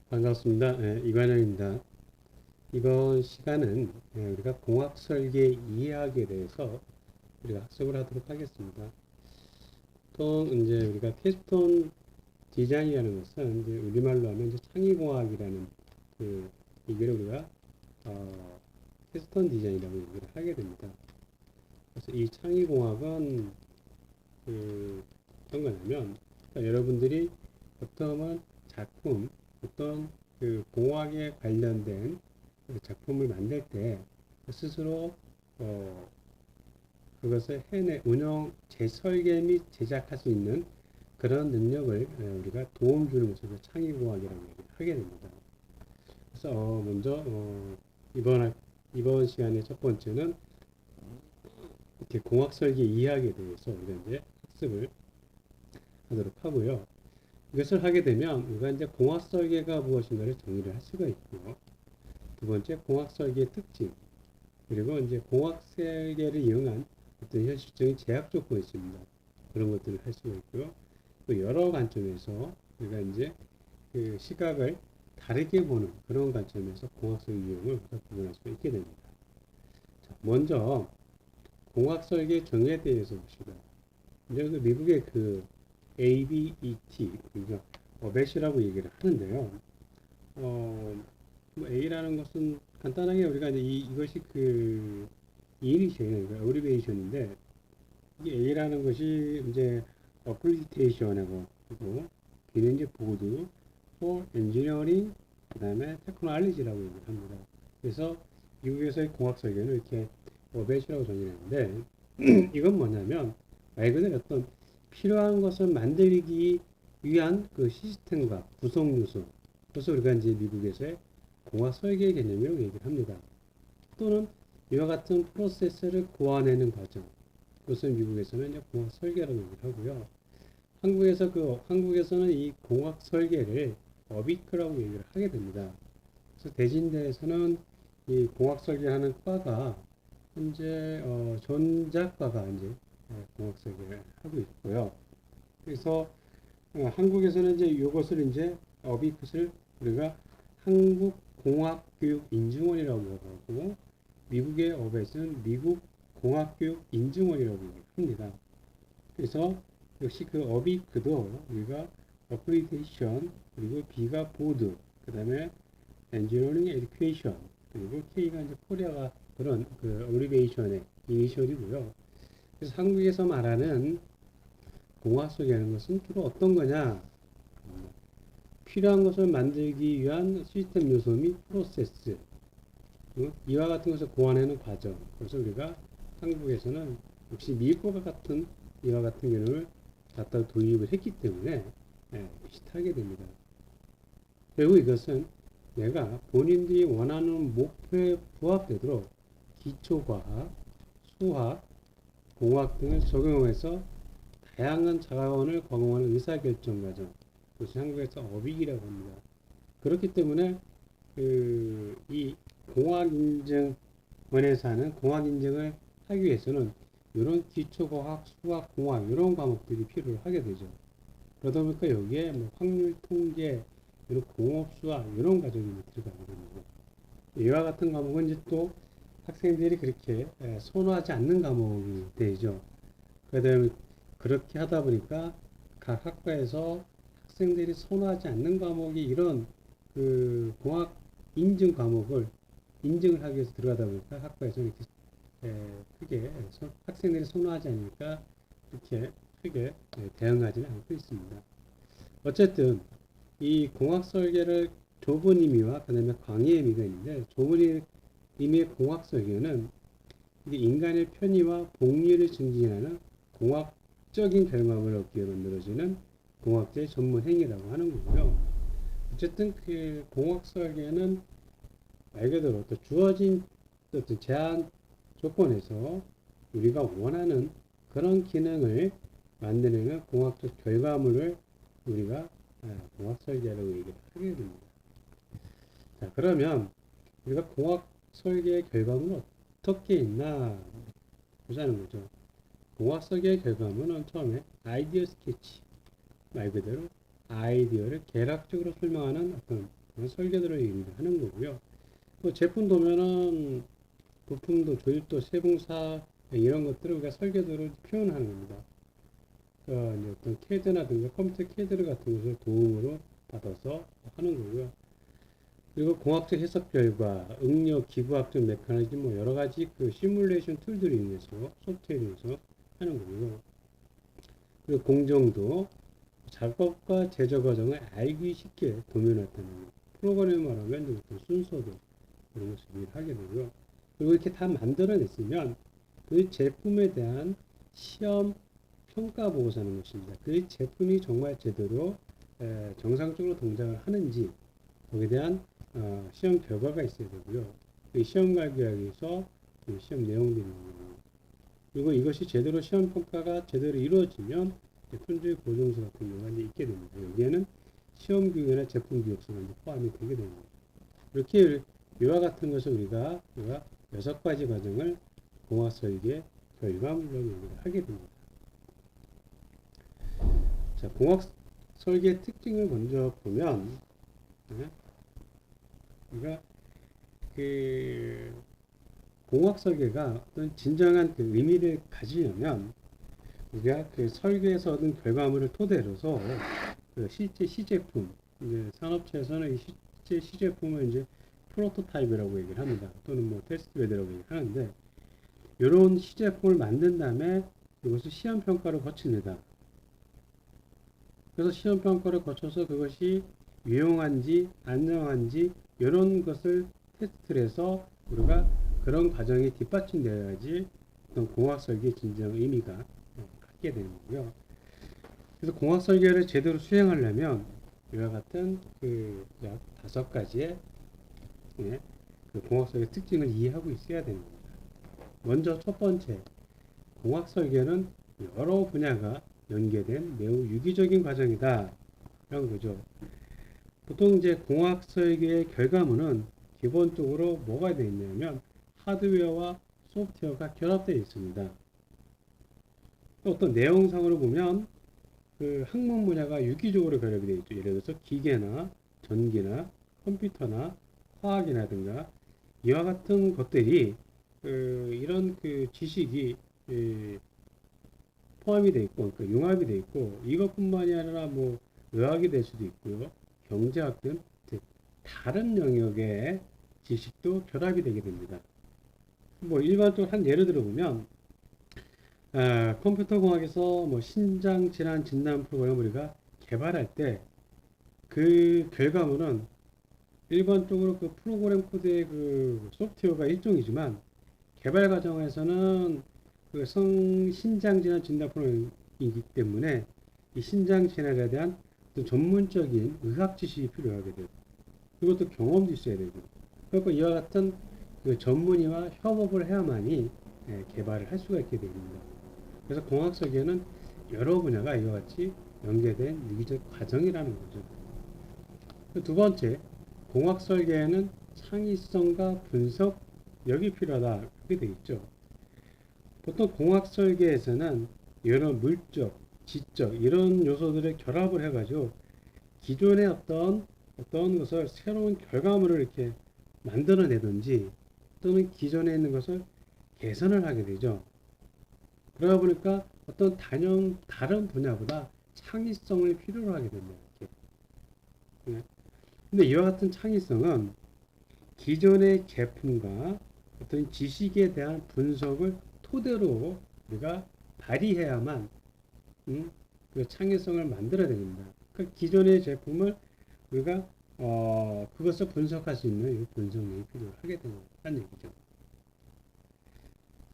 반갑습니다. 이관영입니다. 이번 시간은 우리가 공학 설계 이해하기에 대해서 우리가 학습을 하도록 하겠습니다. 또 이제 우리가 캐스톤 디자인이라는 것은 이제 우리말로 하면 이제 창의공학이라는 그 얘기를 우리가 캐스톤 디자인이라고 얘기를 하게 됩니다. 그래서 이 창의공학은 어떤 거냐면 그러니까 여러분들이 어떤 작품, 어떤 그 공학에 관련된 그 작품을 만들 때 스스로 그것을 운영, 재설계 및 제작할 수 있는 그런 능력을 우리가 도움 주는 것을 창의공학이라고 얘기를 하게 됩니다. 그래서 먼저 이번 시간의 첫 번째는 이렇게 공학 설계 이해하기에 대해서 우리가 이제 학습을 하도록 하고요. 이것을 하게 되면 우리가 이제 공학 설계가 무엇인가를 정의를 할 수가 있고요. 두 번째, 공학 설계의 특징, 그리고 이제 공학 설계를 이용한 어떤 현실적인 제약 조건이 있습니다. 그런 것들을 할 수가 있고요. 또 여러 관점에서 우리가 이제 그 시각을 다르게 보는 그런 관점에서 공학 설계 이용을 구분할 수 있게 됩니다. 자, 먼저 공학 설계 정의에 대해서 봅시다. 이제 그 미국의 그 ABET, 그러니까 어벳이라고 얘기를 하는데요. 뭐 A라는 것은 간단하게 우리가 이제 이것이 그 이니시에이션, 그러니까 어브리베이션인데 이 A라는 것이 이제 어플리케이션하고 그리고 B는 이제 보드, for engineering, 그다음에 테크놀로지라고 얘기를 합니다. 그래서 미국에서의 공학 설계는 이렇게 어벳이라고 정의했는데 이건 뭐냐면 말 그대로 어떤 필요한 것을 만들기 위한 그 시스템과 구성 요소. 그래서 우리가 이제 미국에서의 공학 설계 개념이라고 얘기를 합니다. 또는 이와 같은 프로세스를 고안해내는 과정. 그것을 미국에서는 이제 공학 설계라고 얘기를 하고요. 한국에서는 이 공학 설계를 어비크라고 얘기를 하게 됩니다. 그래서 대진대에서는 이 공학 설계하는 과가 현재 전자과가 이제 공학 설계를 하고 있고요. 그래서 한국에서는 이제 이것을 이제 어비크를 우리가 한국공학교육인증원이라고 하고 미국의 어벳은 미국공학교육인증원이라고 합니다. 그래서 역시 그 어비크도 우리가 어플리케이션, 그리고 B가 보드, 그 다음에 엔지니어링 에듀케이션, 그리고 K가 이제 코리아가 그런 그 어브리베이션의 이니셜이고요. 그래서 한국에서 말하는 공학 설계하는 것은 주로 어떤 거냐? 필요한 것을 만들기 위한 시스템 요소 및 프로세스, 이와 같은 것을 고안하는 과정. 그래서 우리가 한국에서는 역시 미국과 같은 이와 같은 개념을 갖다 도입을 했기 때문에 비슷하게 됩니다. 결국 이것은 내가 본인들이 원하는 목표에 부합되도록 기초과학, 수학, 공학 등을 적용해서 다양한 자원을 공유하는 의사결정 과정. 그것이 한국에서 어빅이라고 합니다. 그렇기 때문에 이 공학인증원에서 하는 공학인증을 하기 위해서는 이런 기초과학, 수학, 공학 이런 과목들이 필요하게 되죠. 그러다 보니까 여기에 뭐 확률 통계, 이런 공업 수학 이런 과정이 들어가게 됩니다. 이와 같은 과목은 이제 또 학생들이 그렇게 선호하지 않는 과목이 되죠. 그다음에 그렇게 하다 보니까 각 학과에서 학생들이 선호하지 않는 과목이 이런 그 공학 인증 과목을 인증을 하기 위해서 들어가다 보니까 학과에서 이렇게 크게 학생들이 선호하지 않으니까 이렇게 크게 대응하지는 않고 있습니다. 어쨌든 이 공학 설계를 좁은 의미와 그다음에 광의 의미가 있는데 좁은 의미의 공학 설계는 이게 인간의 편의와 복리를 증진하는 공학적인 결과물을 얻기 위해 만들어지는 공학자의 전문 행위라고 하는 거고요. 어쨌든 그 공학 설계는 말 그대로 또 주어진 어떤 제한 조건에서 우리가 원하는 그런 기능을 만들어내는 공학적 결과물을 우리가 공학 설계라고 얘기를 하게 됩니다. 자, 그러면 우리가 공학 설계의 결과물은 어떻게 있나 보자는 거죠. 공학 설계의 결과물은 처음에 아이디어 스케치, 말 그대로 아이디어를 개략적으로 설명하는 어떤 그런 설계도를 얘기하는 거고요. 또 제품 도면은 부품도 조립도 세분사 이런 것들을 우리가 설계도를 표현하는 겁니다. 그러니까 이제 어떤 CAD라든가 컴퓨터 CAD 같은 것을 도움으로 받아서 하는 거고요. 그리고 공학적 해석 결과, 응력, 기구학적 메커니즘 뭐 여러 가지 그 시뮬레이션 툴들을 이용해서 소프트웨어를 이용해서 하는 거고요. 그리고 공정도 작업과 제조 과정을 알기 쉽게 도면을 나타내는 프로그램을 말하면 어떤 순서도 이런 것을 하게 되고요. 그리고 이렇게 다 만들어냈으면 그 제품에 대한 시험 평가 보고서는 것입니다. 그 제품이 정말 제대로 정상적으로 동작을 하는지 거기에 대한 시험 결과가 있어야 되고요. 그 시험 가기 위해서 시험 내용들이 나오고 그리고 이것이 제대로 시험 평가가 제대로 이루어지면 품질 보증서 같은 경우가 있게 됩니다. 여기에는 시험 교육이나 제품 교육서가 포함이 되게 됩니다. 이렇게 이와 같은 것을 우리가 6가지 과정을 공학 설계 결과물로 얘기를 하게 됩니다. 자, 공학 설계 특징을 먼저 보면 우리가 그 공학 설계가 어떤 진정한 그 의미를 가지려면 우리가 그 설계에서 얻은 결과물을 토대로서 그 실제 시제품, 이제 산업체에서는 이 실제 시제품을 이제 프로토타입이라고 얘기를 합니다. 또는 뭐 테스트베드라고 얘기를 하는데 이런 시제품을 만든 다음에 이것을 시험 평가를 거칩니다. 그래서 시험 평가를 거쳐서 그것이 유용한지 안정한지 이런 것을 테스트를 해서 우리가 그런 과정이 뒷받침되어야지 어떤 공학 설계의 진정 의미가 갖게 되는 거고요. 그래서 공학 설계를 제대로 수행하려면 이와 같은 그 약 5가지의 그 공학 설계 특징을 이해하고 있어야 되는 겁니다. 먼저 첫 번째, 공학 설계는 여러 분야가 연계된 매우 유기적인 과정이다. 이런 거죠. 보통 이제 공학 설계의 결과물은 기본적으로 뭐가 되어 있냐면 하드웨어와 소프트웨어가 결합되어 있습니다. 어떤 내용상으로 보면 그 학문 분야가 유기적으로 결합이 되어 있죠. 예를 들어서 기계나 전기나 컴퓨터나 화학이라든가 이와 같은 것들이 이런 그 지식이 포함이 되어 있고 그러니까 융합이 되어 있고 이것뿐만이 아니라 뭐 의학이 될 수도 있고요. 경제학 등 다른 영역의 지식도 결합이 되게 됩니다. 뭐 일반적으로 한 예를 들어 보면 컴퓨터 공학에서 뭐 신장 질환 진단 프로그램을 우리가 개발할 때 그 결과물은 일반적으로 그 프로그램 코드의 그 소프트웨어가 일종이지만 개발 과정에서는 그 신장 질환 진단 프로그램이기 때문에 이 신장 질환에 대한 전문적인 의학 지식이 필요하게 되고 그것도 경험도 있어야 되고 그러니까 이와 같은 그 전문의와 협업을 해야만이 개발을 할 수가 있게 됩니다. 그래서 공학 설계는 여러 분야가 이와 같이 연계된 유기적 과정이라는 거죠. 두 번째, 공학 설계에는 창의성과 분석력이 필요하다 이렇게 되어 있죠. 보통 공학 설계에서는 여러 물적, 지적 이런 요소들을 결합을 해가지고 기존의 어떤 것을 새로운 결과물을 이렇게 만들어내든지 또는 기존에 있는 것을 개선을 하게 되죠. 그러다 보니까 어떤 다른 분야보다 창의성을 필요로 하게 됩니다. 이렇게. 근데 이와 같은 창의성은 기존의 제품과 어떤 지식에 대한 분석을 토대로 우리가 발휘해야만 그 창의성을 만들어야 됩니다. 그 기존의 제품을 우리가 그것을 분석할 수 있는 분석력이 필요하게 된다는 얘기죠.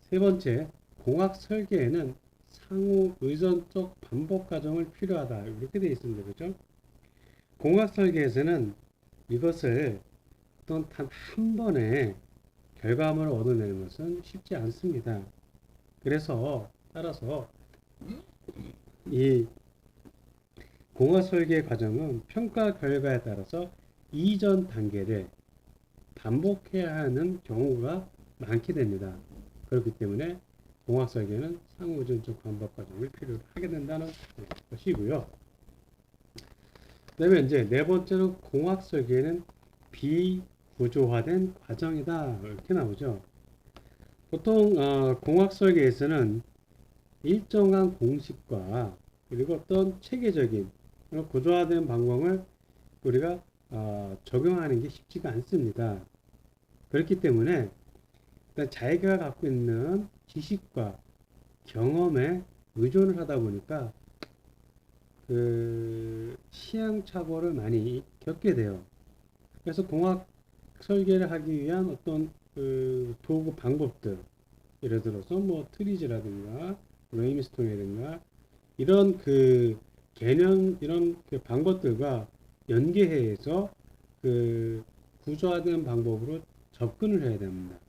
세 번째, 공학 설계에는 상호 의존적 반복 과정을 필요하다 이렇게 되어 있습니다. 그렇죠? 공학 설계에서는 이것을 어떤 단 한 번에 결과물을 얻어내는 것은 쉽지 않습니다. 그래서 따라서 이 공학 설계 과정은 평가 결과에 따라서 이전 단계를 반복해야 하는 경우가 많게 됩니다. 그렇기 때문에 공학 설계는 상호의존적 반복 과정을 필요로 하게 된다는 것이고요. 그다음에 이제 네 번째로 공학 설계는 비구조화된 과정이다 이렇게 나오죠. 보통 공학 설계에서는 일정한 공식과 그리고 어떤 체계적인 그런 구조화된 방법을 우리가 적용하는 게 쉽지가 않습니다. 그렇기 때문에 일단 자기가 갖고 있는 지식과 경험에 의존을 하다 보니까 그 시행착오를 많이 겪게 돼요. 그래서 공학 설계를 하기 위한 어떤 그 도구 방법들, 예를 들어서 뭐 트리즈라든가 브레인스토밍이라든가 이런 그 개념 이런 그 방법들과 연계해서 그 구조화된 방법으로 접근을 해야 됩니다.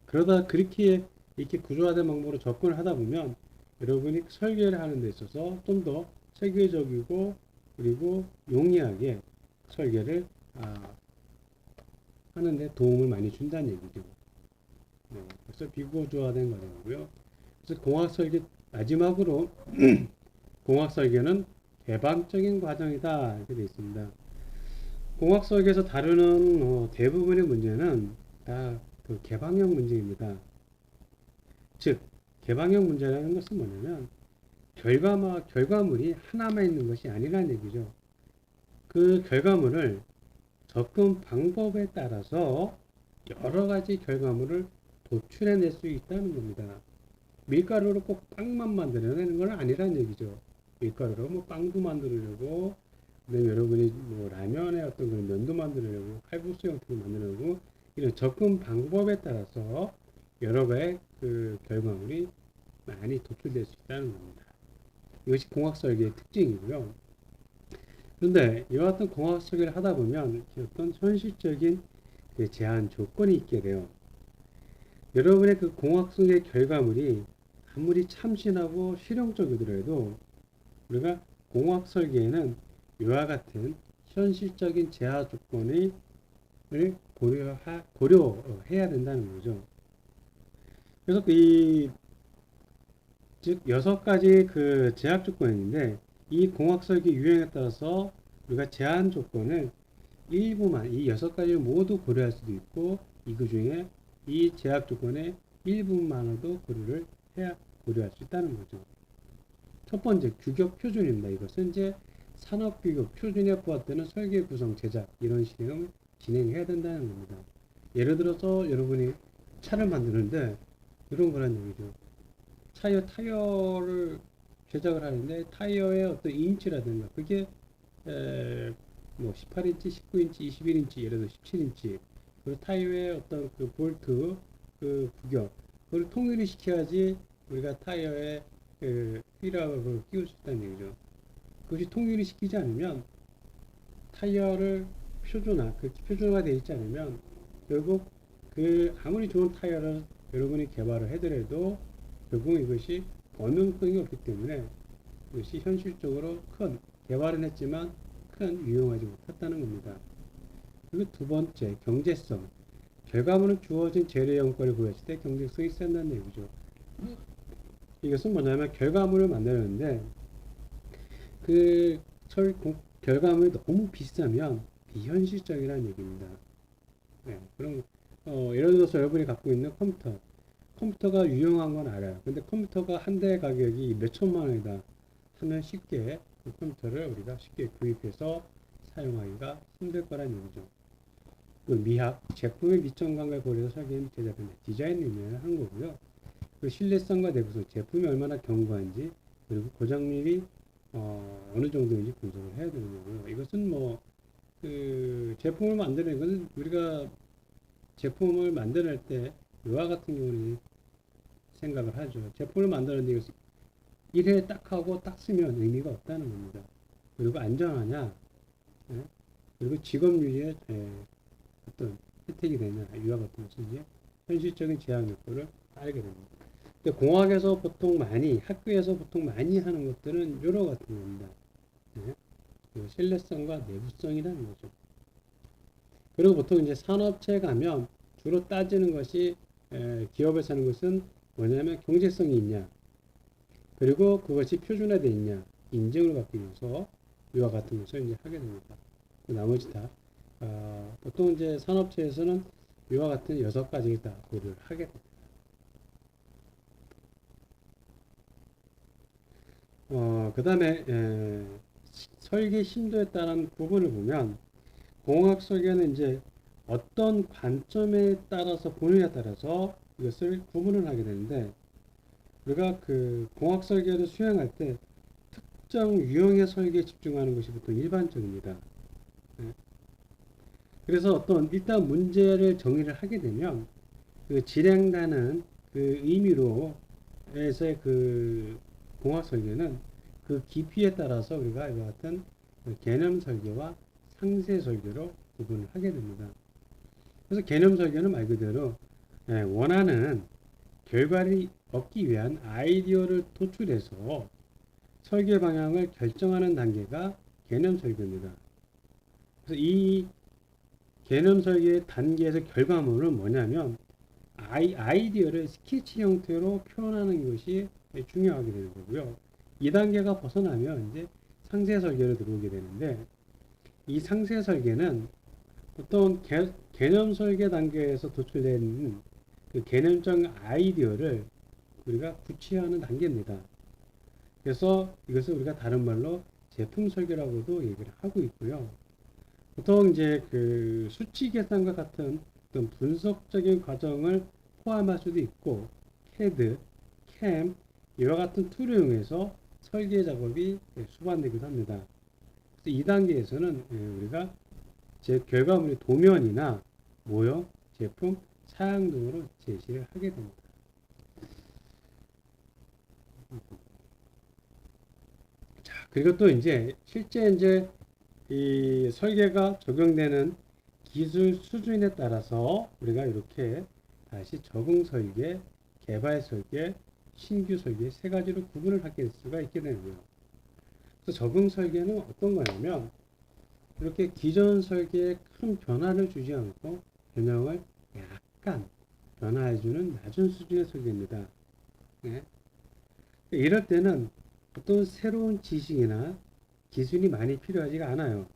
그러다 그렇게 이렇게 구조화된 방법으로 접근을 하다 보면 여러분이 설계를 하는 데 있어서 좀 더 체계적이고 그리고 용이하게 설계를 하는데 도움을 많이 준다는 얘기죠. 네, 그래서 비구조화된 과정이고요. 그래서 공학 설계 마지막으로 공학 설계는 개방적인 과정이다 이렇게 되어 있습니다. 공학 설계에서 다루는 대부분의 문제는 다 그 개방형 문제입니다. 즉 개방형 문제라는 것은 뭐냐면 결과물이 하나만 있는 것이 아니라는 얘기죠. 그 결과물을 접근 방법에 따라서 여러 가지 결과물을 도출해낼 수 있다는 겁니다. 밀가루로 꼭 빵만 만들어내는 건 아니란 얘기죠. 밀가루로 뭐 빵도 만들려고, 그다음에 여러분이 뭐 라면에 어떤 그런 면도 만들려고, 칼국수 형태로 만들려고 이런 접근 방법에 따라서 여러 가지 그 결과물이 많이 도출될 수 있다는 겁니다. 이것이 공학 설계의 특징이고요. 그런데 이와 같은 공학 설계를 하다 보면 어떤 현실적인 그 제한 조건이 있게 돼요. 여러분의 그 공학 설계 결과물이 아무리 참신하고 실용적이더라도 우리가 공학 설계에는 이와 같은 현실적인 제한 조건을 고려해야 된다는 거죠. 그래서 즉 여섯 가지 그 제약 조건이 있는데 이 공학 설계 유형에 따라서 우리가 제한 조건을 일부만 이 여섯 가지를 모두 고려할 수도 있고 이 중에 이 제약 조건의 일부만으로도 고려할 수 있다는 거죠. 첫 번째 규격 표준입니다. 이것은 이제 산업 규격 표준에 부합되는 설계 구성 제작 이런 실행을 진행해야 된다는 겁니다. 예를 들어서 여러분이 차를 만드는데 이런 거란 얘기죠. 타이어를 제작을 하는데 타이어의 어떤 인치라든가 그게 뭐 18인치, 19인치, 21인치, 예를 들어 17인치 그리고 타이어의 어떤 그 볼트 그 구격 그걸 통일을 시켜야지 우리가 타이어에 그 휠하고 끼울 수 있다는 얘기죠. 그것이 통일을 시키지 않으면 타이어를 표준화가 되어 있지 않으면 결국 그 아무리 좋은 타이어를 여러분이 개발을 해더라도 결국 이것이 범용성이 없기 때문에 이것이 현실적으로 개발은 했지만 큰 유용하지 못했다는 겁니다. 그리고 두 번째 경제성. 결과물은 주어진 재료 영권을 부여했을 때 경제성이 센다는 얘기죠. 이것은 뭐냐면 결과물을 만드는데 그 결과물이 너무 비싸면 비현실적이라는 얘기입니다. 네, 그럼 예를 들어서 여러분이 갖고 있는 컴퓨터가 유용한 건 알아요. 근데 컴퓨터가 한 대 가격이 몇 천만 원이다 하면 쉽게 그 컴퓨터를 우리가 쉽게 구입해서 사용하기가 힘들 거란 얘기죠. 그 제품의 미천감을 고려해서 설계 제작은 디자인 의미를 한 거고요. 그 신뢰성과 내구성, 제품이 얼마나 견고한지 그리고 고장률이 어느 정도인지 분석을 해야 되는 거고요. 이것은 뭐 그 제품을 만드는 것은 우리가 제품을 만들 때 이와 같은 경우는 생각을 하죠. 제품을 만드는데 이것을 1회 딱 하고 딱 쓰면 의미가 없다는 겁니다. 그리고 안전하냐, 예? 그리고 직업 유지에 어떤 혜택이 되냐, 이와 같은 것은 이제 현실적인 제한 요건을 따르게 됩니다. 근데 공학에서 학교에서 보통 많이 하는 것들은 요러 같은 겁니다. 예? 그 신뢰성과 내부성이라는 거죠. 그리고 보통 이제 산업체에 가면 주로 따지는 것이 기업에서 하는 것은 뭐냐면 경제성이 있냐, 그리고 그것이 표준화되어 있냐, 인증을 받기 위해서 이와 같은 것을 이제 하게 됩니다. 나머지 다 보통 이제 산업체에서는 이와 같은 6가지를 다 고려를 하게 됩니다. 그 다음에 설계 심도에 따른 구분을 보면 공학 설계는 이제 어떤 관점에 따라서 보느냐에 따라서 이것을 구분을 하게 되는데 우리가 그 공학 설계를 수행할 때 특정 유형의 설계에 집중하는 것이 보통 일반적입니다. 예. 그래서 어떤 일단 문제를 정의를 하게 되면 그 진행되는 그 의미로 에서의 그 공학 설계는 그 깊이에 따라서 우리가 이와 같은 개념 설계와 상세 설계로 구분을 하게 됩니다. 그래서 개념 설계는 말 그대로 원하는 결과를 얻기 위한 아이디어를 도출해서 설계 방향을 결정하는 단계가 개념 설계입니다. 그래서 이 개념 설계의 단계에서 결과물은 뭐냐면 아이디어를 스케치 형태로 표현하는 것이 중요하게 되는 거고요. 이 단계가 벗어나면 이제 상세 설계로 들어오게 되는데 이 상세 설계는 보통 개념 설계 단계에서 도출된 그 개념적 아이디어를 우리가 구체화하는 단계입니다. 그래서 이것을 우리가 다른 말로 제품 설계라고도 얘기를 하고 있고요. 보통 이제 그 수치 계산과 같은 어떤 분석적인 과정을 포함할 수도 있고, CAD, CAM 이와 같은 툴을 이용해서 설계 작업이 수반되기도 합니다. 그래서 이 단계에서는 우리가 제 결과물의 도면이나 모형, 제품, 사양 등으로 제시를 하게 됩니다. 자, 그리고 또 이제 실제 이제 이 설계가 적용되는 기술 수준에 따라서 우리가 이렇게 다시 적응 설계, 개발 설계, 신규 설계 세 가지로 구분을 하게 될 수가 있게 되고요. 그래서 적응 설계는 어떤 거냐면 이렇게 기존 설계에 큰 변화를 주지 않고 변형을 약간 변화해주는 낮은 수준의 설계입니다. 네. 이럴 때는 어떤 새로운 지식이나 기술이 많이 필요하지가 않아요.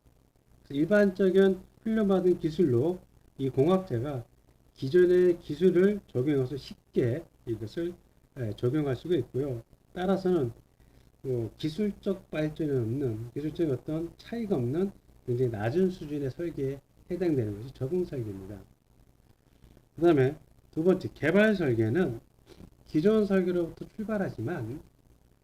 일반적인 훈련받은 기술로 이 공학자가 기존의 기술을 적용해서 쉽게 이것을 적용할 수가 있고요. 따라서는 기술적 발전이 없는, 기술적 어떤 차이가 없는 굉장히 낮은 수준의 설계에 해당되는 것이 적응 설계입니다. 그 다음에 두 번째, 개발 설계는 기존 설계로부터 출발하지만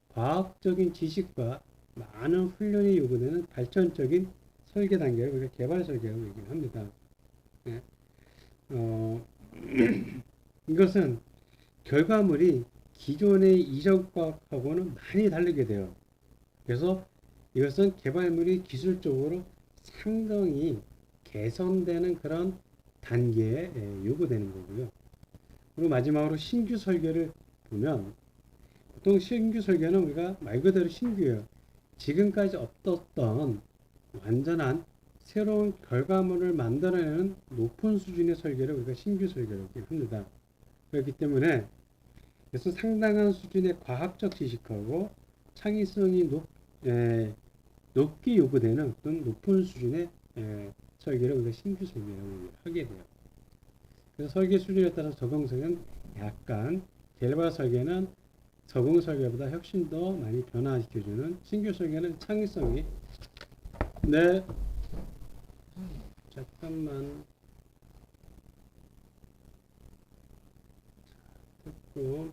과학적인 지식과 많은 훈련이 요구되는 발전적인 설계 단계를 우리가 개발 설계라고 얘기를 합니다. 네. 이것은 결과물이 기존의 이전 과학하고는 많이 다르게 돼요. 그래서 이것은 개발물이 기술적으로 상당히 개선되는 그런 단계에 요구되는 거고요. 그리고 마지막으로 신규 설계를 보면 보통 신규 설계는 우리가 말 그대로 신규예요. 지금까지 없었던 완전한 새로운 결과물을 만들어내는 높은 수준의 설계를 우리가 신규 설계라고 합니다. 그렇기 때문에 그래서 상당한 수준의 과학적 지식하고 창의성이 높게 요구되는 어떤 높은 수준의 설계를 우리가 신규 설계라고 하게 돼요. 그래서 설계 수준에 따라 적응성은 약간 개발 설계는 적응 설계보다 훨씬 더 많이 변화시켜주는 신규 설계는 창의성이 네 잠깐만 됐고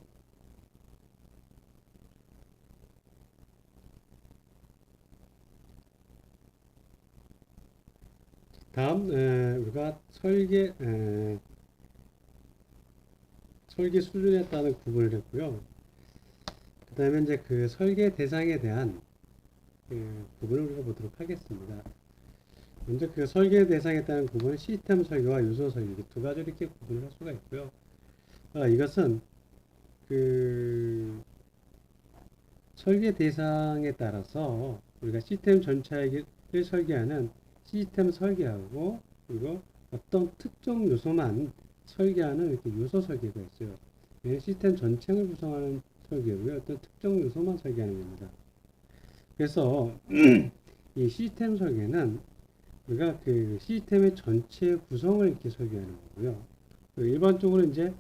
다음 우리가 설계 수준에 따른 구분을 했고요. 그 다음에 이제 그 설계 대상에 대한 구분을 우리가 보도록 하겠습니다. 먼저 그 설계 대상에 따른 구분은 시스템 설계와 요소 설계 두 가지로 이렇게 구분을 할 수가 있고요. 이것은 그 설계 대상에 따라서 우리가 시스템 전체를 설계하는 시스템 설계하고 그리고 어떤 특정 요소만 설계하는 이렇게 요소 설계가 있어요. 시스템 전체를 구성하는 설계고요. 어떤 특정 요소만 설계하는 겁니다. 그래서 이 시스템 설계는 우리가 그 시스템의 전체 구성을 이렇게 설계하는 거고요. 일반적으로 이제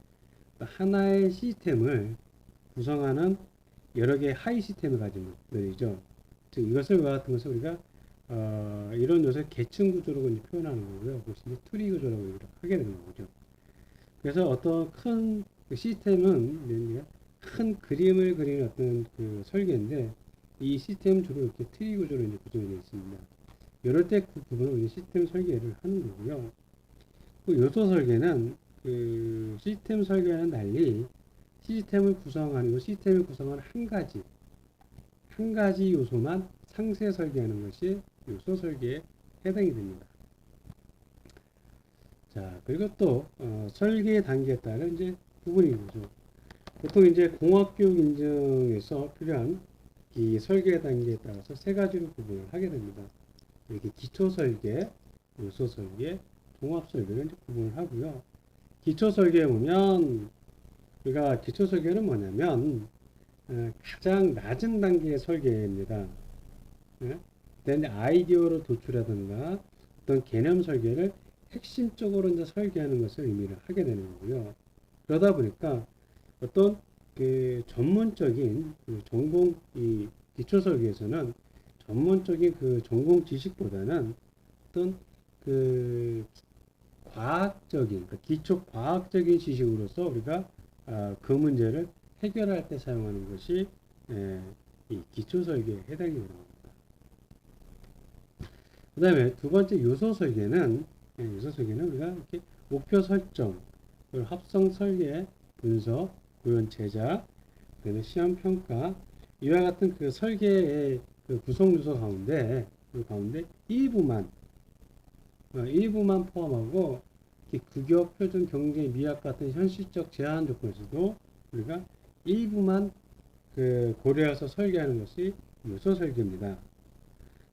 하나의 시스템을 구성하는 여러 개의 하위 시스템을 가진 것들이죠. 즉 이것을 같은 것을 우리가 이런 요소를 계층 구조로 이제 표현하는 거고요. 그것이 이제 트리 구조라고 이렇게 하게 되는 거죠. 그래서 어떤 큰 시스템은 큰 그림을 그리는 어떤 그 설계인데 이 시스템은 주로 이렇게 트리 구조로 이제 구성이 되어 있습니다. 이럴 때 그 부분을 시스템 설계를 하는 거고요. 그 요소 설계는 그 시스템 설계와는 달리 시스템을 구성하는 한 가지 요소만 상세 설계하는 것이 요소 설계에 해당이 됩니다. 자, 그리고 또 설계 단계에 따른 이제 구분이 거죠. 보통 이제 공학교육 인증에서 필요한 이 설계 단계에 따라서 세 가지로 구분을 하게 됩니다. 이렇게 기초 설계, 요소 설계, 종합 설계를 이제 구분을 하고요. 기초 설계에 보면 우리가 기초 설계는 뭐냐면 가장 낮은 단계의 설계입니다. 그다음에 아이디어로 도출하든가 어떤 개념 설계를 핵심적으로 이제 설계하는 것을 의미를 하게 되는 거고요. 그러다 보니까 어떤 그 전문적인 그 전공 이 기초 설계에서는 전문적인 그 전공 지식보다는 어떤 그 과학적인 기초 과학적인 지식으로서 우리가 그 문제를 해결할 때 사용하는 것이 이 기초 설계에 해당이 되는 겁니다. 그 다음에 두 번째 요소 설계는 우리가 이렇게 목표 설정, 합성 설계, 분석, 구현 제작, 그다음에 시험 평가 이와 같은 그 설계의 그 구성 요소 가운데 일부만 포함하고 규격, 표준, 경쟁, 미학 같은 현실적 제한 조건에서도 우리가 일부만 그 고려해서 설계하는 것이 요소 설계입니다.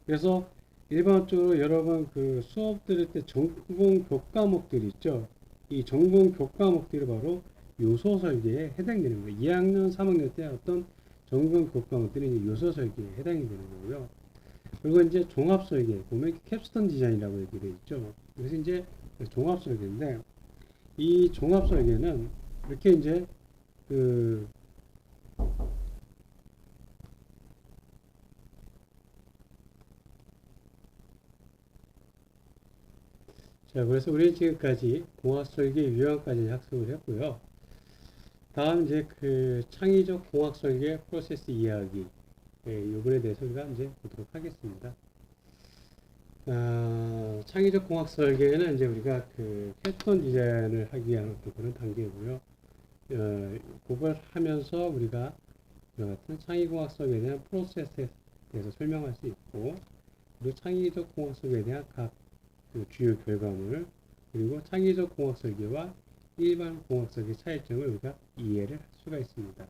그래서 일반적으로 여러분 그 수업 들을 때 전공 교과목들이 있죠. 이 전공 교과목들이 바로 요소 설계에 해당되는 거예요. 2학년, 3학년 때 어떤 전공 교과목들이 요소 설계에 해당이 되는 거고요. 그리고 이제 종합 설계 보면 캡스톤 디자인이라고 얘기되어 있죠. 그래서 이제 종합 설계인데 이 종합 설계는 이렇게 이제 그 자, 그래서 우리 지금까지 공학 설계 유형까지 학습을 했고요. 다음 이제 그 창의적 공학 설계 프로세스 이야기 이 부분에 대해서 우리가 이제 보도록 하겠습니다. 창의적 공학 설계는 이제 우리가 그 패턴 디자인을 하기 위한 그런 단계고요. 그걸 하면서 우리가 같은 창의공학 설계에 대한 프로세스에 대해서 설명할 수 있고, 그리고 창의적 공학 설계에 대한 각 그 주요 결과물, 그리고 창의적 공학 설계와 일반 공학 설계 차이점을 우리가 이해를 할 수가 있습니다.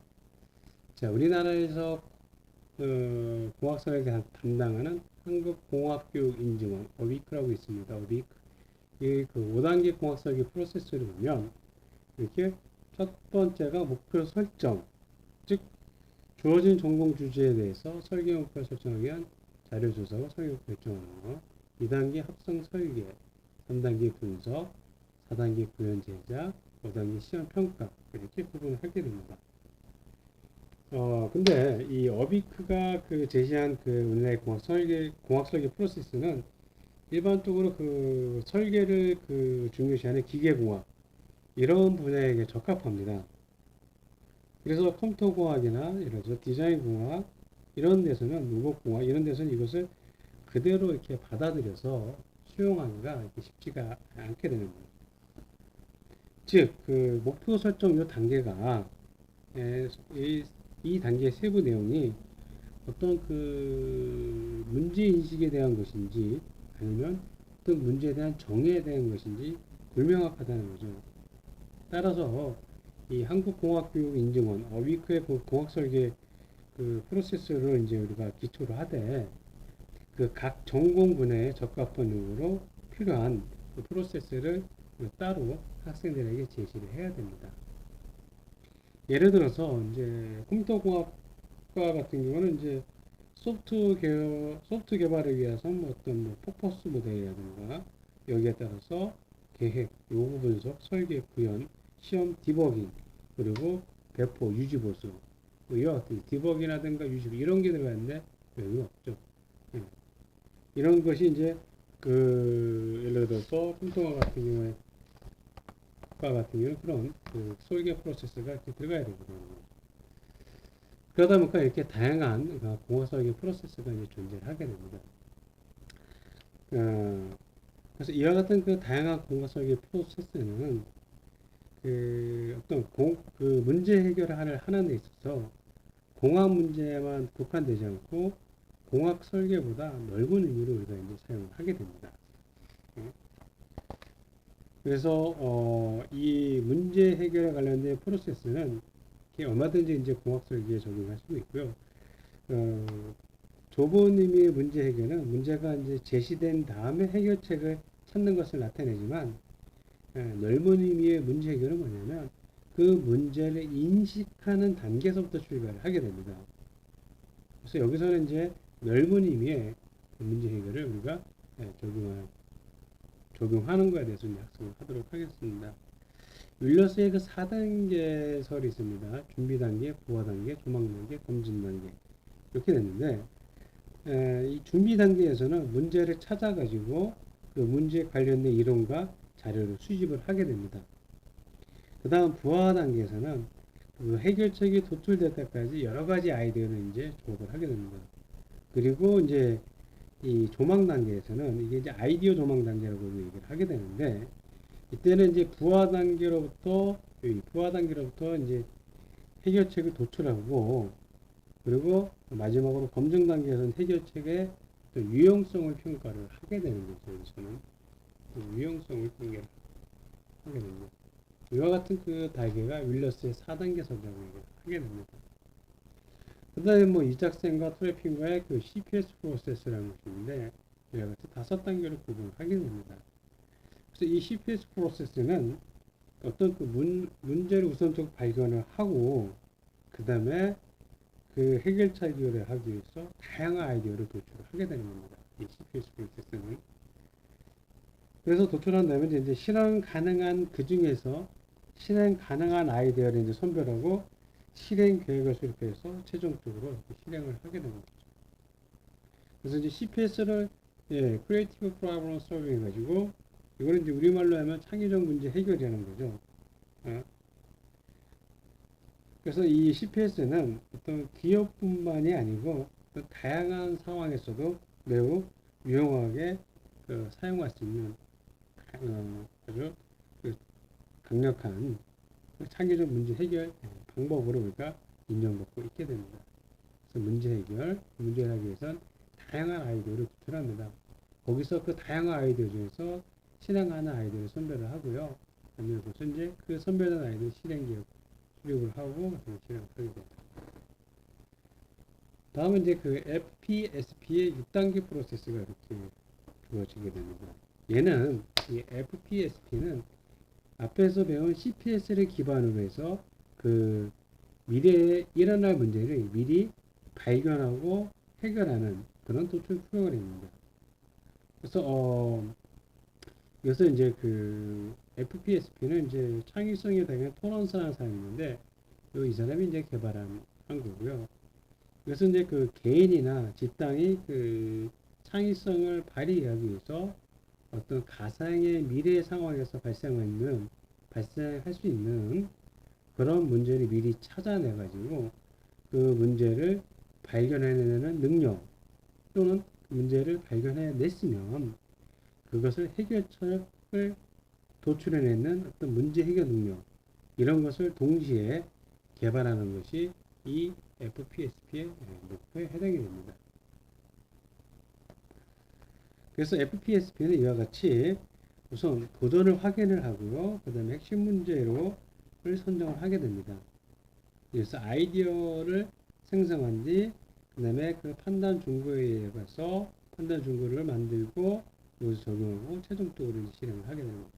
자, 우리나라에서 공학 설계 담당하는 한국공학교육인증원 어비크라고 있습니다. 어비크. 이 그 5단계 공학 설계 프로세스를 보면 이렇게 첫 번째가 목표 설정, 즉 주어진 전공 주제에 대해서 설계 목표를 설정하기 위한 자료 조사와 설계 결정하는 것. 2단계 합성 설계, 3단계 분석, 4단계 구현 제작, 5단계 시험 평가 이렇게 구분을 하게 됩니다. 근데 이 어비크가 그 제시한 그 우리나라의 공학 설계 프로세스는 일반적으로 그 설계를 그 중요시하는 기계공학 이런 분야에게 적합합니다. 그래서 컴퓨터공학이나 예를 들어 디자인공학 이런 데서는 로봇공학 이런 데서는 이것을 그대로 이렇게 받아들여서 수용하기가 이렇게 쉽지가 않게 되는 거예요. 즉, 그 목표 설정 요 단계가 이 단계의 세부 내용이 어떤 그 문제 인식에 대한 것인지 아니면 어떤 문제에 대한 정의에 대한 것인지 불명확하다는 거죠. 따라서 이 한국공학교육인증원 어비크의 공학설계 그 프로세스를 이제 우리가 기초로 하되 그 각 전공 분야에 적합한 용어로 필요한 그 프로세스를 따로 학생들에게 제시를 해야 됩니다. 예를 들어서 이제 컴퓨터공학과 같은 경우는 이제 소프트 개발을 위해서 뭐 어떤 뭐 폭포스 모델이라든가 여기에 따라서 계획, 요구 분석, 설계, 구현, 시험 디버깅, 그리고 배포, 유지 보수, 뭐 이와 같은 디버깅이라든가 유지 이런 게 들어가 있는데 여기가 없죠. 예. 이런 것이 이제 그 예를 들어서 컴퓨터 같은 경우에 과 같은 경우는 그런 그 설계 프로세스가 이렇게 들어가야 되거든요. 그러다 보니까 이렇게 다양한 공화 설계 프로세스가 이제 존재를 하게 됩니다. 그래서 이와 같은 그 다양한 공화 설계 프로세스는 그 어떤 그 문제 해결을 하는 데 있어서 공학 문제만 국한되지 않고 공학 설계보다 넓은 의미로 우리가 이제 사용을 하게 됩니다. 그래서 이 문제 해결에 관련된 프로세스는 얼마든지 이제 공학 설계에 적용할 수 있고요. 어, 좁은 의미의 문제 해결은 문제가 이제 제시된 다음에 해결책을 찾는 것을 나타내지만 넓은 의미의 문제 해결은 뭐냐면 그 문제를 인식하는 단계에서부터 출발을 하게 됩니다. 그래서 여기서는 이제 넓은 의미의 문제 해결을 우리가 적용하는 거에 대해서 학습을 하도록 하겠습니다. 윌러스의 그 4단계설이 있습니다. 준비 단계, 부화 단계, 조망 단계, 검증 단계 이렇게 됐는데 이 준비 단계에서는 문제를 찾아가지고 그 문제에 관련된 이론과 자료를 수집을 하게 됩니다. 그 다음 부화 단계에서는 그 해결책이 도출될 때까지 여러 가지 아이디어를 이제 조합을 하게 됩니다. 그리고 이제 이 조망 단계에서는 이게 이제 아이디어 조망 단계라고 얘기를 하게 되는데 이때는 이제 부화 단계로부터 이제 해결책을 도출하고 그리고 마지막으로 검증 단계에서는 해결책의 유용성을 평가를 하게 되는 거죠. 여기서는 유용성을 평가를 하게 됩니다. 이와 같은 그 단계가 윌러스의 4단계 설정을 하게 됩니다. 그 다음에 뭐 이작생과 트래핑과의 그 CPS 프로세스라는 것이 있는데 이와 같이 5단계로 구분하게 됩니다. 그래서 이 CPS 프로세스는 어떤 그 문제를 우선적으로 발견을 하고 그 다음에 그 해결책을 하기 위해서 다양한 아이디어를 도출을 하게 되는 겁니다. 이 CPS 프로세스는. 그래서 도출한 다음에 이제 실행 가능한 그 중에서 실행 가능한 아이디어를 이제 선별하고 실행 계획을 수립해서 최종적으로 실행을 하게 되는 거죠. 그래서 이제 CPS를 Creative Problem Solving 해가지고 이거는 이제 우리말로 하면 창의적 문제 해결이라는 거죠. 그래서 이 CPS는 어떤 기업뿐만이 아니고 다양한 상황에서도 매우 유용하게 사용할 수 있는 아주 강력한 창의적 문제 해결 방법으로 우리가 인정받고 있게 됩니다. 그래서 문제 해결하기 위해서는 다양한 아이디어를 도출합니다. 거기서 그 다양한 아이디어 중에서 실행하는 아이디어를 선별을 하고요. 그래서 이제 그 선별된 아이디어 실행 계획 수립을 하고 실행을 하게 됩니다. 다음은 이제 그 FPSP의 6단계 프로세스가 이렇게 주어지게 됩니다. 얘는 이 FPSP는 앞에서 배운 CPS를 기반으로 해서 그 미래에 일어날 문제를 미리 발견하고 해결하는 그런 도출 프로그램입니다. 그래서 그래서 이제 그 FPSP는 이제 창의성에 대한 토론사라는 사람이 있는데 이 사람이 이제 개발한 거고요. 그래서 이제 그 개인이나 집단이 그 창의성을 발휘하기 위해서 어떤 가상의 미래 상황에서 발생할 수 있는 그런 문제를 미리 찾아내 가지고 그 문제를 발견해내는 능력 또는 문제를 발견해냈으면 그것을 해결책을 도출해내는 어떤 문제 해결 능력 이런 것을 동시에 개발하는 것이 이 FPSP의 목표에 해당이 됩니다. 그래서 FPSP는 이와 같이 우선 도전을 확인을 하고요. 그 다음에 핵심 문제를 선정을 하게 됩니다. 그래서 아이디어를 생성한 뒤, 그 다음에 그 판단 준거에 가서 판단 준거를 만들고, 여기서 적용하고, 최종적으로 실행을 하게 됩니다.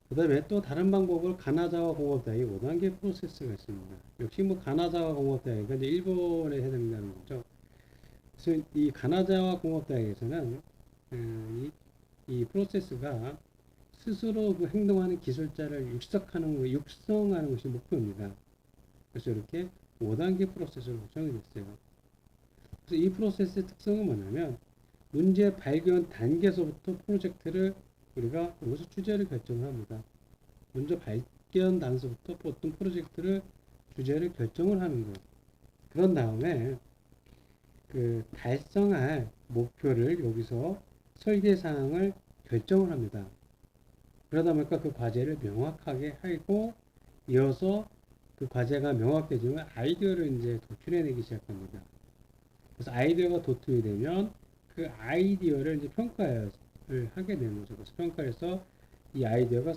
그 다음에 또 다른 방법을 가나자와 공업다이 5단계 프로세스가 있습니다. 역시 뭐 가나자와 공업다이가 이제 일본에 해당되는 거죠. 그래서 이 가나자와 공업대학에서는 이 프로세스가 스스로 그 행동하는 기술자를 육성하는 것이 목표입니다. 그래서 이렇게 5단계 프로세스로 구성이 됐어요. 그래서 이 프로세스의 특성은 뭐냐면 문제 발견 단계에서부터 프로젝트를 우리가 여기서 주제를 결정을 합니다. 먼저 발견 단서부터 어떤 프로젝트를 주제를 결정을 하는 거예요. 그런 다음에 그 달성할 목표를 여기서 설계 사항을 결정을 합니다. 그러다 보니까 그 과제를 명확하게 하고 이어서 그 과제가 명확해지면 아이디어를 이제 도출해내기 시작합니다. 그래서 아이디어가 도출이 되면 그 아이디어를 이제 평가를 하게 되는 거죠. 그래서 평가해서 이 아이디어가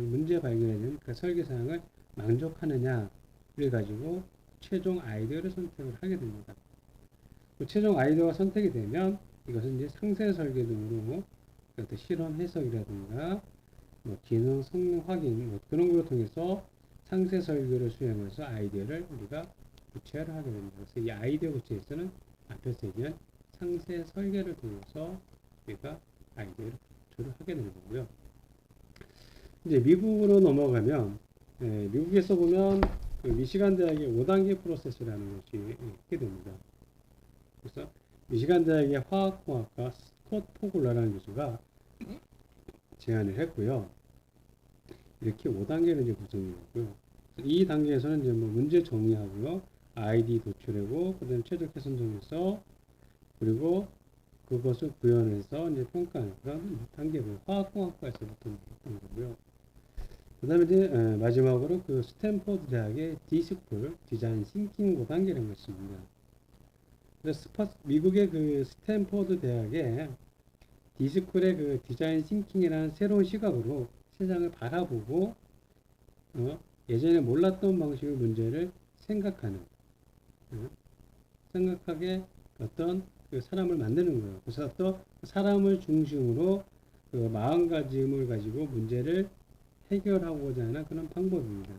문제 발견에는 그 설계사항을 만족하느냐를 가지고 최종 아이디어를 선택을 하게 됩니다. 그 최종 아이디어가 선택이 되면 이것은 이제 상세 설계 등으로 어떤 실험 해석이라든가 뭐 기능 성능 확인 뭐 그런 걸 통해서 상세 설계를 수행해서 아이디어를 우리가 구체화를 하게 됩니다. 그래서 이 아이디어 구체에서는 앞에서 얘기한 상세 설계를 통해서 우리가 아이디어를 구체를 하게 되는 거고요. 이제 미국으로 넘어가면 미국에서 보면 그 미시간 대학의 5단계 프로세스라는 것이 있게 됩니다. 그래서 미시간 대학의 화학공학과 스콧 포글러라는 교수가 제안을 했고요. 이렇게 5단계로 이제 구성이 되고요. 이 단계에서는 이제 뭐 문제 정리하고요. 아이디 도출하고 그다음에 최적 개선 정해서 그리고 그것을 구현해서 이제 평가하는 그런 단계고요. 화학공학과에서부터 했던 거고요. 그 다음에 이제 마지막으로 그 스탠포드 대학의 D스쿨 디자인 싱킹 5단계라는 것이 있습니다. 그래서 미국의 그 스탠포드 대학의 D스쿨의 그 디자인 싱킹이라는 새로운 시각으로 세상을 바라보고 예전에 몰랐던 방식의 문제를 생각하게 어떤 그 사람을 만드는 거예요. 그래서 또 사람을 중심으로 그 마음가짐을 가지고 문제를 해결하고자 하는 그런 방법입니다.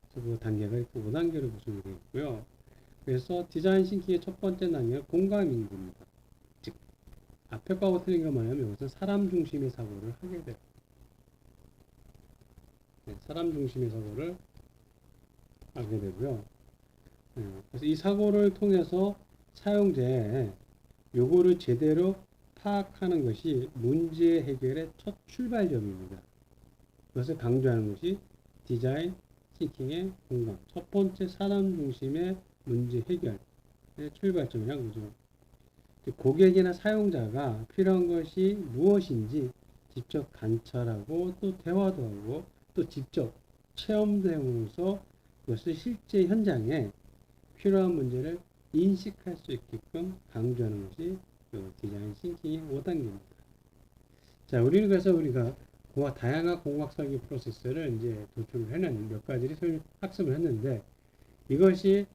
그래서 그 단계가 이렇게 5단계로 구성이 되어 있고요. 그래서 디자인 싱킹의 첫 번째 단계가 공감 인구입니다. 즉, 앞에 거하고 틀린 건 뭐냐면 이것은 사람 중심의 사고를 하게 돼요. 사람 중심의 사고를 하게 되고요. 그래서 이 사고를 통해서 사용자의 요구를 제대로 파악하는 것이 문제 해결의 첫 출발점입니다. 그것을 강조하는 것이 디자인 싱킹의 공감. 첫 번째 사람 중심의 문제 해결의 출발점이라는 거죠. 고객이나 사용자가 필요한 것이 무엇인지 직접 관찰하고 또 대화도 하고 또 직접 체험도 해보면서 그것을 실제 현장에 필요한 문제를 인식할 수 있게끔 강조하는 것이 디자인 싱킹의 5단계입니다. 자, 우리가 다양한 공학 설계 프로세스를 이제 도출을 해낸 몇 가지를 학습을 했는데 이것이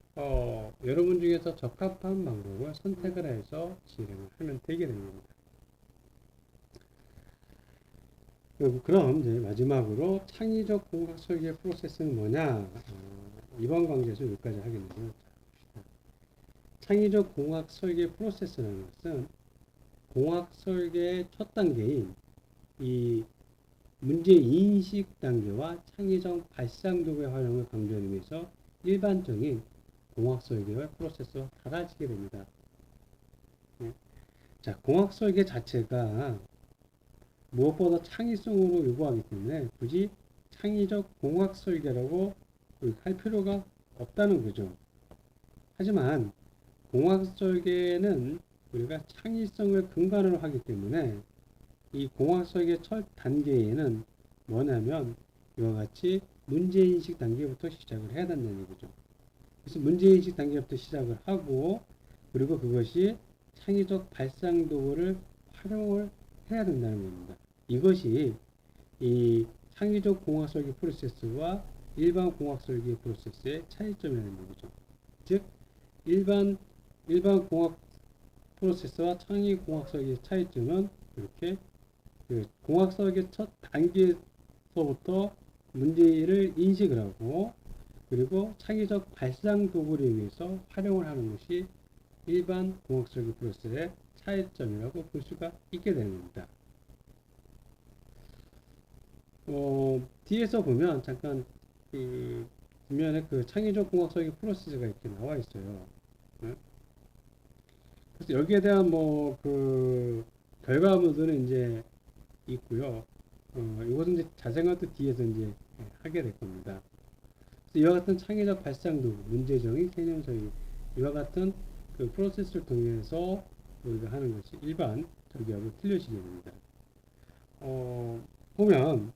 여러분 중에서 적합한 방법을 선택을 해서 진행을 하면 되게 됩니다. 그럼 이제 마지막으로 창의적 공학 설계 프로세스는 뭐냐? 이번 강좌에서 여기까지 하겠는데요. 창의적 공학 설계 프로세스라는 것은 공학 설계의 첫 단계인 이 문제 인식 단계와 창의적 발상 도구의 활용을 강조하기 위해서 일반적인 공학 설계와 프로세스와 달라지게 됩니다. 자, 공학 설계 자체가 무엇보다 창의성으로 요구하기 때문에 굳이 창의적 공학 설계라고 할 필요가 없다는 거죠. 하지만 공학 설계는 우리가 창의성을 근간으로 하기 때문에 이 공학 설계 첫 단계에는 뭐냐면 이와 같이 문제인식 단계부터 시작을 해야 된다는 얘기죠. 그래서 문제인식 단계부터 시작을 하고 그리고 그것이 창의적 발상 도구를 활용을 해야 된다는 겁니다. 이것이 이 창의적 공학 설계 프로세스와 일반 공학 설계 프로세스의 차이점이라는 얘기죠. 즉 일반 공학 프로세스와 창의 공학 설계의 차이점은 이렇게 그 공학 설계 첫 단계에서부터 문제를 인식을 하고 그리고 창의적 발상 도구를 위해서 활용을 하는 것이 일반 공학 설계 프로세스의 차이점이라고 볼 수가 있게 되는 겁니다. 뒤에서 보면 잠깐 그 뒷면에 그 창의적 공학 설계 프로세스가 이렇게 나와 있어요. 네? 그래서 여기에 대한 뭐 그 결과물들은 이제 있고요. 이것은 이제 자세한 뒤에서 이제 하게 될 겁니다. 그래서 이와 같은 창의적 발상도, 문제정의, 개념 설계, 이와 같은 그 프로세스를 통해서 우리가 하는 것이 일반 설계하고 틀려지게 됩니다. 보면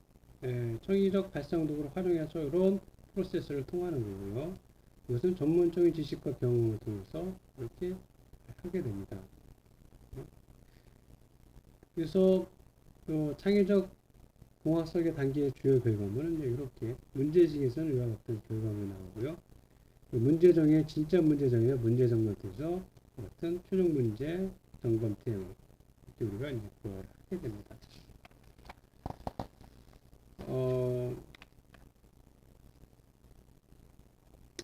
창의적 발상 도구를 활용해서 이런 프로세스를 통하는 거고요. 이것은 전문적인 지식과 경험을 통해서 이렇게 하게 됩니다. 그래서 창의적 공학 설계 단계의 주요 결과물은 이렇게 문제집에서는 이와 같은 결과물이 나오고요. 문제정의 진짜 문제정의 문제 점검에서 같은 최종 문제 점검 테마 이렇게 우리가 이제 구현을 하게 됩니다.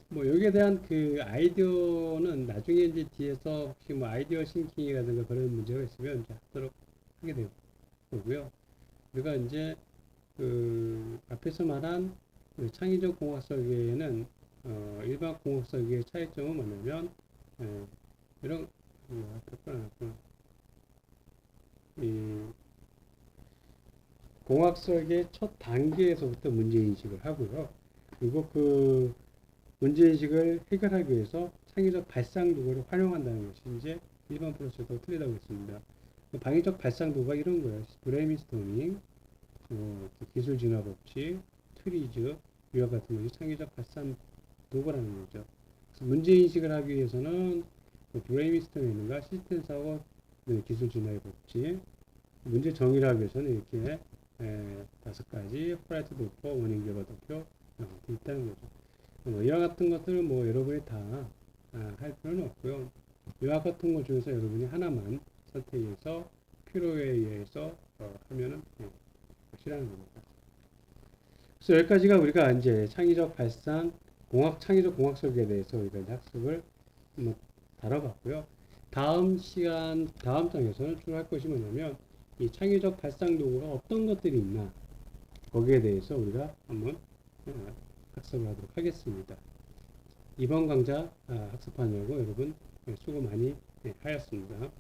뭐 여기에 대한 그 아이디어는 나중에 이제 뒤에서 혹시 뭐 아이디어 싱킹이라든가 그런 문제가 있으면 이제 하도록 하게 될 거고요. 우리가 이제 그 앞에서 말한 그 창의적 공학 설계에는 일반 공학 설계의 차이점은 뭐냐면 이런 이 공학 설계 첫 단계에서부터 문제 인식을 하고요. 그리고 그 문제인식을 해결하기 위해서 창의적 발상 도구를 활용한다는 것이 이제 일반 프로세스와 틀리다고 했습니다. 방위적 발상 도구가 이런 거예요. 브레인스토밍, 기술 진화 법칙, 트리즈, 이와 같은 것이 창의적 발상 도구라는 거죠. 문제인식을 하기 위해서는 브레인스토밍과 시스템 사고, 기술 진화의 법칙, 문제 정의를 하기 위해서는 이렇게 5가지 호라이트 도표, 원인 결과 도표 이렇게 있다는 거죠. 이와 같은 것들을 뭐 여러분이 다 할 필요는 없고요. 이와 같은 것 중에서 여러분이 하나만 선택해서 필요에 의해서 하면은 확실한 겁니다. 그래서 여기까지가 우리가 이제 창의적 발상, 창의적 공학 설계에 대해서 우리가 이제 학습을 한번 다뤄봤고요. 다음 시간, 다음 장에서는 주로 할 것이 뭐냐면 이 창의적 발상 도구가 어떤 것들이 있나 거기에 대해서 우리가 한번 학습을 하도록 하겠습니다. 이번 강좌 학습하느라고 여러분 수고 많이 하였습니다.